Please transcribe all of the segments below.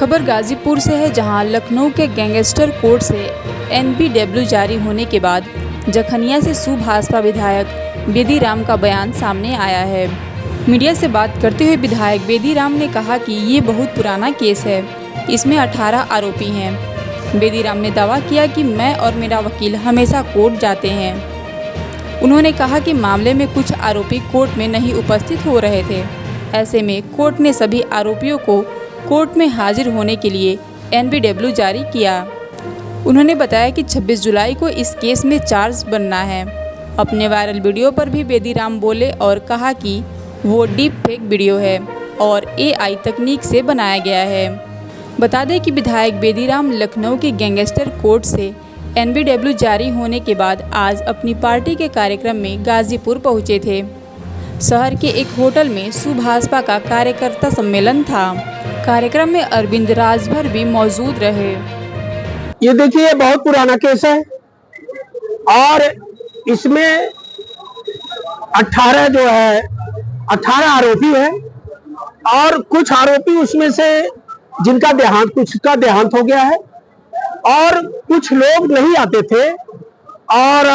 खबर गाजीपुर से है, जहां लखनऊ के गैंगस्टर कोर्ट से एनबीडब्ल्यू जारी होने के बाद जखनिया से सुभाषपा विधायक बेदीराम का बयान सामने आया है। मीडिया से बात करते हुए विधायक बेदीराम ने कहा कि ये बहुत पुराना केस है, इसमें 18 आरोपी हैं। बेदीराम ने दावा किया कि मैं और मेरा वकील हमेशा कोर्ट जाते हैं। उन्होंने कहा कि मामले में कुछ आरोपी कोर्ट में नहीं उपस्थित हो रहे थे, ऐसे में कोर्ट ने सभी आरोपियों को कोर्ट में हाजिर होने के लिए एनबीडब्ल्यू जारी किया। उन्होंने बताया कि 26 जुलाई को इस केस में चार्ज बनना है। अपने वायरल वीडियो पर भी बेदीराम बोले और कहा कि वो डीप फेक वीडियो है और एआई तकनीक से बनाया गया है। बता दें कि विधायक बेदीराम लखनऊ के गैंगस्टर कोर्ट से एनबीडब्ल्यू जारी होने के बाद आज अपनी पार्टी के कार्यक्रम में गाजीपुर पहुंचे थे। शहर के एक होटल में सुभाषपा का कार्यकर्ता सम्मेलन था। कार्यक्रम में अरविंद राजभर भी मौजूद रहे। ये देखिए, ये बहुत पुराना केस है और इसमें 18 आरोपी हैं और कुछ आरोपी उसमें से जिनका कुछ का देहांत हो गया है और कुछ लोग नहीं आते थे और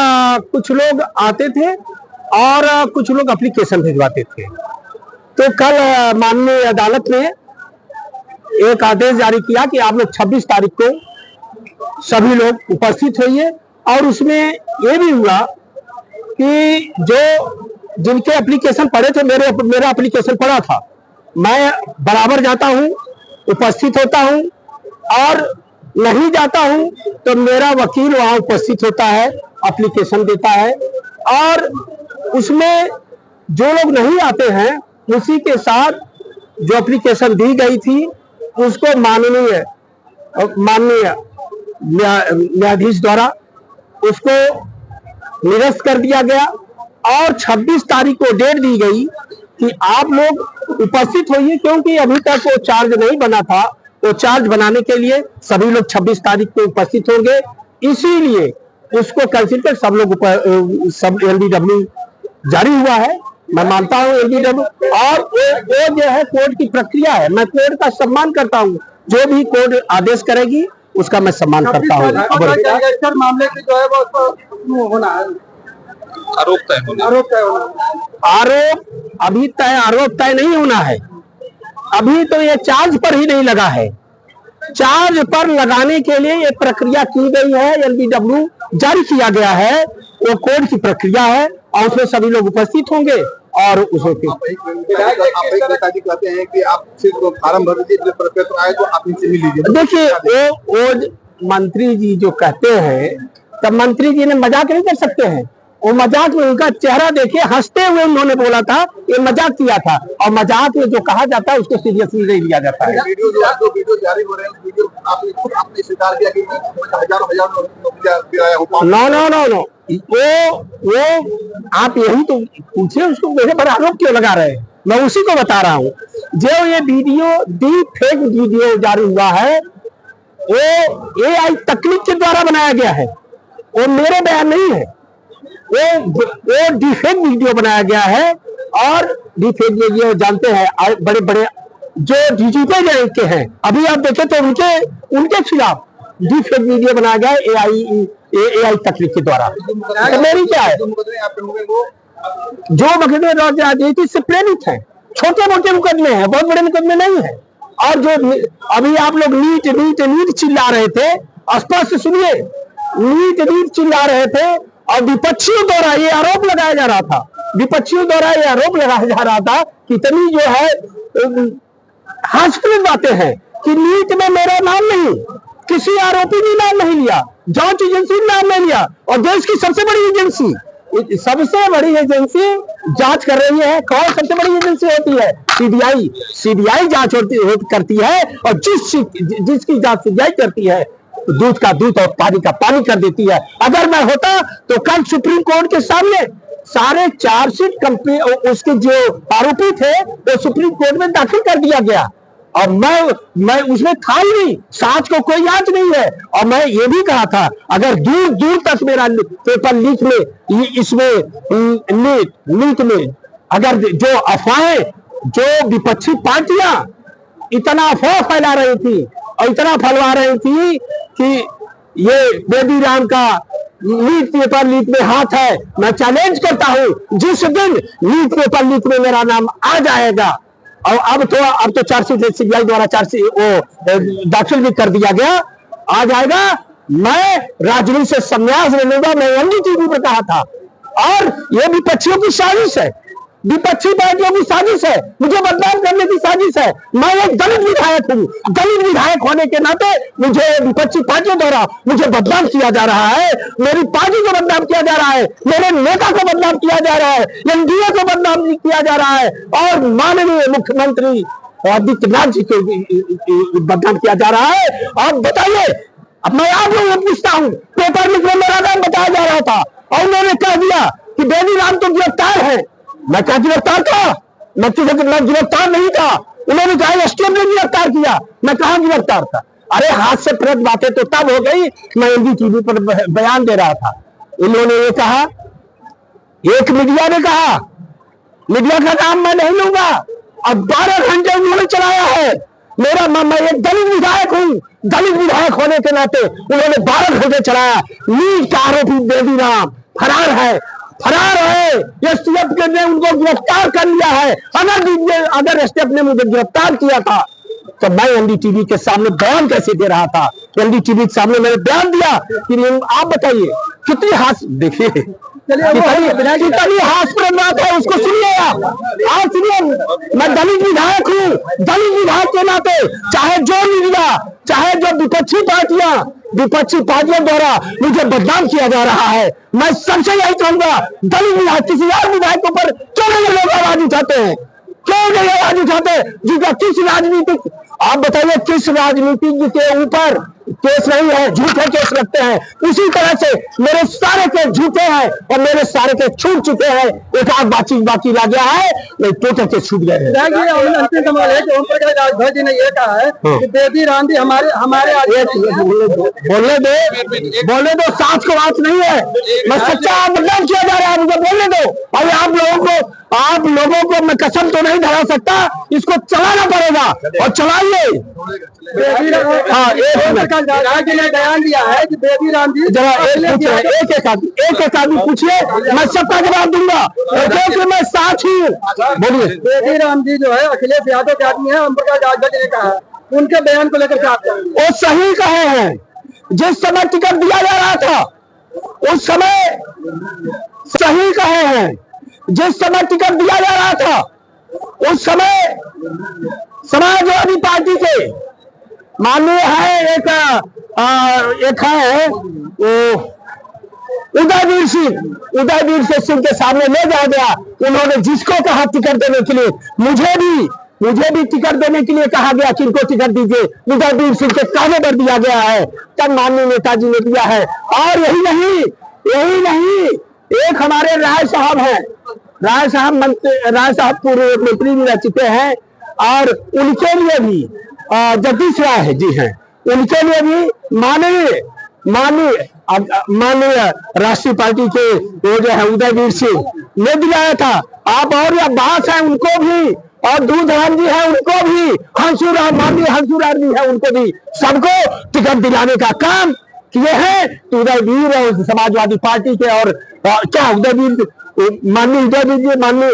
कुछ लोग आते थे और कुछ लोग एप्लीकेशन भिजवाते थे। तो कल माननीय अदालत ने एक आदेश जारी किया कि आप लोग 26 तारीख को सभी लोग उपस्थित होइए और उसमें ये भी हुआ कि जिनके एप्लीकेशन पड़े थे, मेरा एप्लीकेशन पड़ा था, मैं बराबर जाता हूं, उपस्थित होता हूं और नहीं जाता हूं तो मेरा वकील वहां उपस्थित होता है, एप्लीकेशन देता है और उसमें जो लोग नहीं आते हैं उसी के साथ जो एप्लीकेशन दी गई थी उसको माननीय न्यायाधीश द्वारा उसको निरस्त कर दिया गया और 26 तारीख को डेट दी गई कि आप लोग उपस्थित होइए, क्योंकि अभी तक वो चार्ज नहीं बना था। वो चार्ज बनाने के लिए सभी लोग 26 तारीख को उपस्थित होंगे, इसीलिए उसको कंसिडर सब एनबीडब्ल्यू जारी हुआ है। मैं मानता हूँ एनबीडब्ल्यू और वो जो है कोर्ट की प्रक्रिया है, मैं कोर्ट का सम्मान करता हूँ। जो भी कोर्ट आदेश करेगी उसका मैं सम्मान करता हूँ। मामले की जो है वो होना है, आरोप आरोप तय नहीं होना है। अभी तो ये चार्ज पर ही नहीं लगा है। चार्ज पर लगाने के लिए ये प्रक्रिया की गई है, एनबीडब्ल्यू जारी किया गया है, वो कोर्ट की प्रक्रिया है और उसमें सभी लोग उपस्थित होंगे और उसमें कहते हैं कि आप सिर्फ फार्म भर दीजिए, तो आए तो आप इनसे मिल लीजिए। देखिए, वो मंत्री जी जो कहते हैं, तब मंत्री जी ने मजाक नहीं कर सकते हैं। वो मजाक में उनका चेहरा देखिए, हंसते हुए उन्होंने बोला था, ये मजाक किया था और मजाक में जो कहा जाता है उसको सीरियसली नहीं लिया जाता है। वीडियो जारी हो रहे हैं, वीडियो आपने स्वीकार किया कि नो, वो आप यही तो पूछे, उसको मेरे पर आरोप क्यों लगा रहे हैं? मैं उसी को बता रहा हूँ। जो ये वीडियो डीप फेक वीडियो जारी हुआ है वो एआई तकनीक के द्वारा बनाया गया है, वो मेरे बयान नहीं है। वो डिफेक्ट वीडियो बनाया गया है और डिफेक्ट वीडियो जानते हैं बड़े बड़े जो डिजिटल रैंक के हैं, अभी आप देखें तो उनके खिलाफ डिफेक्ट वीडियो बनाया गया है एआई तकनीक के द्वारा। तो मेरी क्या है, जो मुकदमे राजनीति से प्रेरित है, छोटे मोटे मुकदमे हैं, बहुत बड़े मुकदमे नहीं है। और जो अभी आप लोग नीट चिल्ला रहे थे, स्पष्ट सुनिए, नीट चिल्ला रहे थे और विपक्षियों द्वारा ये आरोप लगाया जा रहा था, कि इतनी जो है हास्यास्पद बातें हैं कि नीट में मेरा नाम नहीं, किसी आरोपी ने नाम नहीं लिया, जांच एजेंसी ने नाम नहीं लिया और देश की सबसे बड़ी एजेंसी जांच कर रही है। कौन सबसे बड़ी एजेंसी होती है? सीबीआई जांच करती है और जिसकी जांच सीबीआई करती है दूध का दूध और पानी का पानी कर देती है। अगर मैं होता तो कल सुप्रीम कोर्ट के सामने सारे चार्जशीट कंपनी उसके जो आरोपी थे वो सुप्रीम कोर्ट में दाखिल कर दिया गया और मैं उसमें था ही नहीं, साच को कोई याद नहीं है। और मैं ये भी कहा था, अगर दूर दूर तक मेरा पेपर लीक में इसमें नीट में अगर जो अफवाहें जो विपक्षी पार्टियां इतना अफवाह फैला रही थी और इतना फैला रही थी कि ये बेबी राम का लीक पेपर लीक में हाथ है। मैं चैलेंज करता हूं, जिस दिन लीक पेपर लीक में मेरा नाम आ जाएगा, और अब तो चार्जशीट सीबीआई द्वारा चार्जशीट दाखिल भी कर दिया गया, आ जाएगा, मैं राजनीति से संन्यास ले लूंगा। मैं एनडीटीवी पर कहा था, और ये विपक्षियों की साजिश है, विपक्षी पार्टियों की साजिश है, मुझे बदनाम करने की साजिश है। मैं एक दलित विधायक हूँ, दलित विधायक होने के नाते मुझे विपक्षी पार्टियों द्वारा मुझे बदनाम किया जा रहा है, मेरी पार्टी को बदनाम किया जा रहा है, मेरे नेता को बदनाम किया जा रहा है, एनडीए को बदनाम किया जा रहा है, और माननीय मुख्यमंत्री आदित्यनाथ जी को बदनाम किया जा रहा है। आप बताइए, अब मैं आप लोगों को पूछता हूँ, पेपर लिखने में मेरा नाम बताया जा रहा था और उन्होंने कह दिया कि बेबी राम तो गिरफ्तार है। मैं क्या गिरफ्तार था? मैं गिरफ्तार नहीं था। उन्होंने कहा एसटीएफ ने गिरफ्तार किया, मैं कहां गिरफ्तार था? अरे हाथ से प्रेत बातें तो तब हो गई, मैं एनडीटीवी पर बयान दे रहा था। उन्होंने ये कहा, एक मीडिया ने कहा, मीडिया का नाम मैं नहीं लूंगा, अब 12 घंटे उन्होंने चलाया है। मैं एक दलित विधायक हूं, दलित विधायक होने के नाते उन्होंने 12 घंटे चलाया। लीक का आरोपी बेबी राम फरार है, फरार है। एसटीएफ ने उनको गिरफ्तार कर लिया है। अगर एसटीएफ ने मुझे गिरफ्तार किया था तो मैं एनडीटीवी के सामने बयान कैसे दे रहा था? एनडीटीवी के सामने मैंने बयान दिया कि आप बताइए कितनी देखिए कितनी हास्यप्रद बात है, उसको सुनिए आप सुनिए। मैं दलित विधायक हूँ, दलित विधायक के नाते चाहे जो मीडिया, चाहे जो विपक्षी पार्टियों द्वारा मुझे बदनाम किया जा रहा है, मैं सबसे यही कहूंगा, दलित विधायक किसी और विधायक पर क्यों नहीं लोग आवाज उठाते हैं? क्यों नहीं आवाज उठाते? जिसका किस राजनीतिक, आप बताइए किस राजनीतिज्ञ के ऊपर केस नहीं है, झूठे केस लगते हैं। उसी तरह से मेरे सारे केस झूठे हैं और मेरे सारे केस छूट चुके हैं। एक आध बाकी रह गया है, टोटल केस छूट गए हैं। अंतिम सवाल है कि ओम प्रकाश राजभर जी ने यह कहा है कि बेबी राम जी हमारे बोलने दो, साथ को बात नहीं है। मैं सच्चा बदनाम किया जा रहा है, मुझे बोलने दो। अभी आप लोगों को मैं कसम तो नहीं धरा सकता, इसको चलाना पड़ेगा और चलाइए। हाँ, जी ने बयान दिया है कि बेबी राम जी जरा एक आदमी पूछिए, मैं सबका जवाब दूंगा क्योंकि मैं साथ ही हूँ। बोलिए। बेबी राम जी जो है अखिलेश यादव के आदमी है, ओम प्रकाश राजभर जी ने कहा, उनके बयान को लेकर क्या? वो सही कहे हैं। जिस समय टिकट दिया जा रहा था उस समय सही कहे हैं। जिस समय टिकट दिया जा रहा था उस समय समाजवादी पार्टी के माननीय है एक है उदयवीर सिंह के सामने ले जाया गया। उन्होंने जिसको कहा टिकट देने के लिए, मुझे भी टिकट देने के लिए कहा गया, किनको टिकट दीजिए, उदयवीर सिंह के कहने पर दिया गया है, तब माननीय नेताजी ने दिया है। और यही नहीं, एक हमारे राय साहब पूर्व मंत्री भी रह चुके हैं, और उनके लिए भी जगदीश राय जी हैं, उनके लिए भी माननीय राष्ट्रीय पार्टी के वो जो है उदयवीर सिंह ने दिलाया था। आप और अब्बास हैं, उनको भी, और दूधराम जी हैं, उनको भी, माननीय हंसुराम जी हैं, उनको भी, सबको टिकट दिलाने का काम किए हैं। उदयवीर और समाजवादी पार्टी के, और क्या माननीय उदयवीर जी, माननीय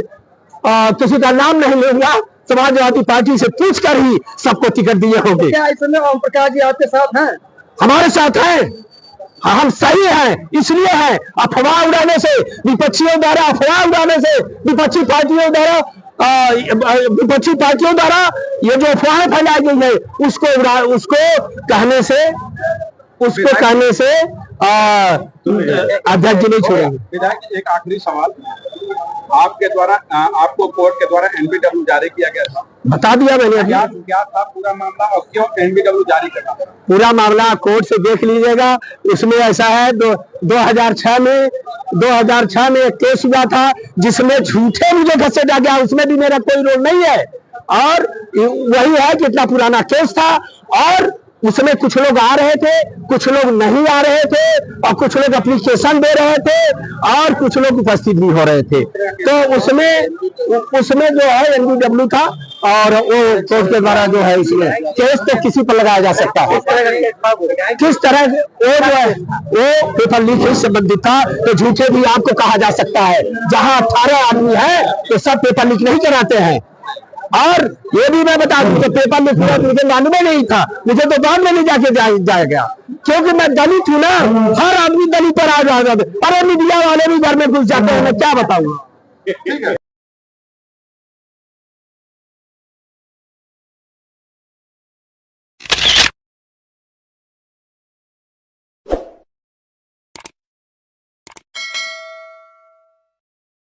किसी का नाम नहीं लूंगा, समाजवादी पार्टी से पूछकर ही सबको टिकट दिए होंगे। क्या इस समय ओम प्रकाश जी आपके साथ हैं? हमारे साथ हैं, हम सही हैं, इसलिए हैं। अफवाह उड़ाने से, विपक्षियों द्वारा अफवाह उड़ाने से, विपक्षी पार्टियों द्वारा ये जो अफवाहें फैलाई गई है, उसको कहने से अध्यक्ष जी नहीं छोड़ेंगे। विधायक, एक आखिरी सवाल, आपके द्वारा आपको कोर्ट के द्वारा एनबीडब्ल्यू जारी किया गया था, बता दिया मैंने। क्या था पूरा मामला और क्यों एनबीडब्ल्यू जारी करना? पूरा मामला कोर्ट से देख लीजिएगा। उसमें ऐसा है, 2006 में एक केस हुआ था जिसमें झूठे मुझे घसीटा गया, उसमें भी मेरा कोई रोल नहीं है। और वही है कि इतना पुराना केस था, और उसमें कुछ लोग आ रहे थे, कुछ लोग नहीं आ रहे थे, और कुछ लोग एप्लीकेशन दे रहे थे, और कुछ लोग उपस्थित भी हो रहे थे। तो उसमें जो है NBW था, और वो कोर्ट के द्वारा जो है इसमें केस तो किसी पर लगाया जा सकता है। किस तरह वो जो है वो पेपर लीक से संबंधित था, तो झूठे भी आपको कहा जा सकता है। जहां 18 आदमी है तो सब पेपर लीक नहीं कराते हैं। और ये भी मैं बता दूं, तो पेपर लीक हुआ मुझे मालूम ही नहीं था, मुझे तो बाद में नहीं जाया गया, क्योंकि मैं दलित हूं ना। हर आदमी दलित पर आ जाता है, अरे मीडिया वाले भी घर में घुस जाते हैं, मैं क्या बताऊं।